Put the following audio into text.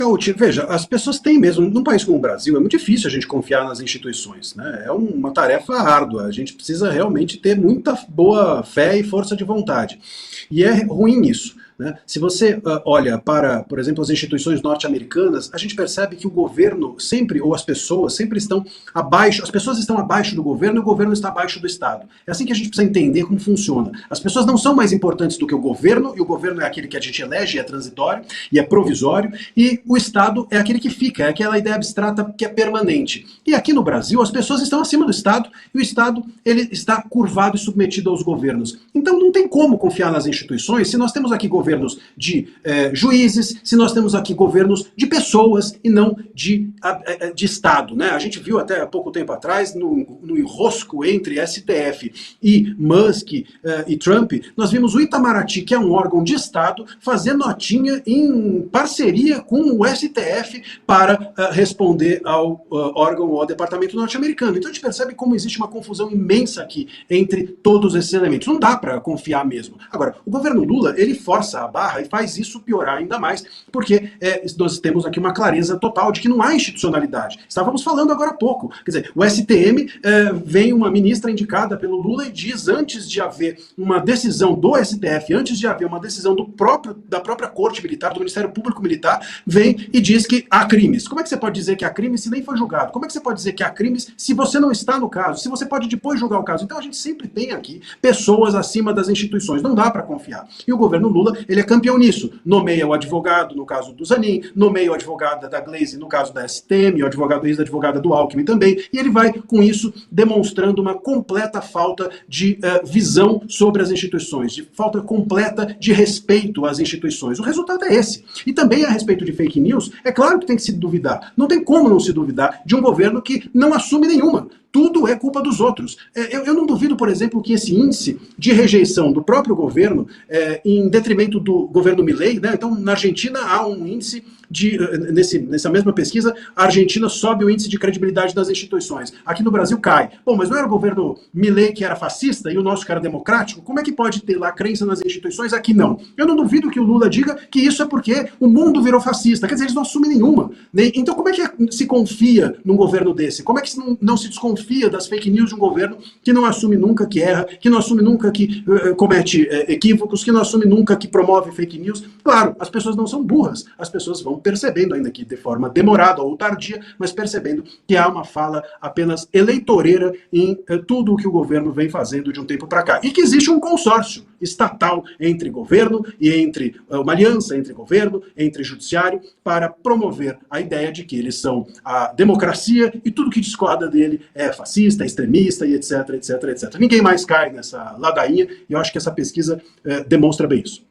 Cauti, veja, as pessoas têm mesmo, num país como o Brasil, é muito difícil a gente confiar nas instituições, né? É uma tarefa árdua, a gente precisa realmente ter muita boa fé e força de vontade. E é ruim isso, né? Se você olha para, por exemplo, as instituições norte-americanas, a gente percebe que o governo sempre, ou as pessoas, sempre estão abaixo, as pessoas estão abaixo do governo e o governo está abaixo do Estado. É assim que a gente precisa entender como funciona. As pessoas não são mais importantes do que o governo, e o governo é aquele que a gente elege, é transitório e é provisório, e o Estado é aquele que fica, é aquela ideia abstrata que é permanente. E aqui no Brasil, as pessoas estão acima do Estado, e o Estado ele está curvado e submetido aos governos. Então não tem como confiar nas instituições se nós temos aqui governos de juízes, se nós temos aqui governos de pessoas e não de Estado, né? A gente viu até há pouco tempo atrás, no enrosco entre STF e Musk e Trump, nós vimos o Itamaraty, que é um órgão de Estado, fazer notinha em parceria com o STF para responder ao órgão ou ao departamento norte-americano. Então a gente percebe como existe uma confusão imensa aqui entre todos esses elementos. Não dá para confiar mesmo. Agora, o governo Lula, ele força a barra e faz isso piorar ainda mais, porque nós temos aqui uma clareza total de que não há institucionalidade. Estávamos falando agora há pouco. Quer dizer, o STM vem uma ministra indicada pelo Lula e diz, antes de haver uma decisão do STF, antes de haver uma decisão da própria Corte Militar, do Ministério Público Militar, vem e diz que há crimes. Como é que você pode dizer que há crimes se nem foi julgado? Como é que você pode dizer que há crimes se você não está no caso? Se você pode depois julgar o caso? Então a gente sempre tem aqui pessoas acima das instituições. Não dá para confiar. E o governo Lula, ele é campeão nisso. Nomeia o advogado, no caso do Zanin, nomeia o advogado da Gleisi, no caso da STM, o advogado ex-advogada do Alckmin também, e ele vai, com isso, demonstrando uma completa falta de visão sobre as instituições, de falta completa de respeito às instituições. O resultado é esse. E também a respeito de fake news, é claro que tem que se duvidar. Não tem como não se duvidar de um governo que não assume nenhuma. Tudo é culpa dos outros. Eu não duvido, por exemplo, que esse índice de rejeição do próprio governo, em detrimento do governo Milei, né? Então, na Argentina há um índice nessa mesma pesquisa, a Argentina sobe o índice de credibilidade das instituições. Aqui no Brasil cai. Bom, mas não era o governo Milei que era fascista e o nosso que era democrático? Como é que pode ter lá crença nas instituições? Aqui não. Eu não duvido que o Lula diga que isso é porque o mundo virou fascista. Quer dizer, eles não assumem nenhuma. Então, como é que se confia num governo desse? Como é que não se desconfia das fake news de um governo que não assume nunca que erra, que não assume nunca que comete equívocos, que não assume nunca que promove fake news? Claro, as pessoas não são burras, as pessoas vão percebendo, ainda que de forma demorada ou tardia, mas percebendo que há uma fala apenas eleitoreira em tudo o que o governo vem fazendo de um tempo para cá. E que existe um consórcio estatal entre governo e entre uma aliança entre governo, entre judiciário, para promover a ideia de que eles são a democracia e tudo que discorda dele é fascista, é extremista e etc, etc, etc. Ninguém mais cai nessa ladainha e eu acho que essa pesquisa demonstra bem isso.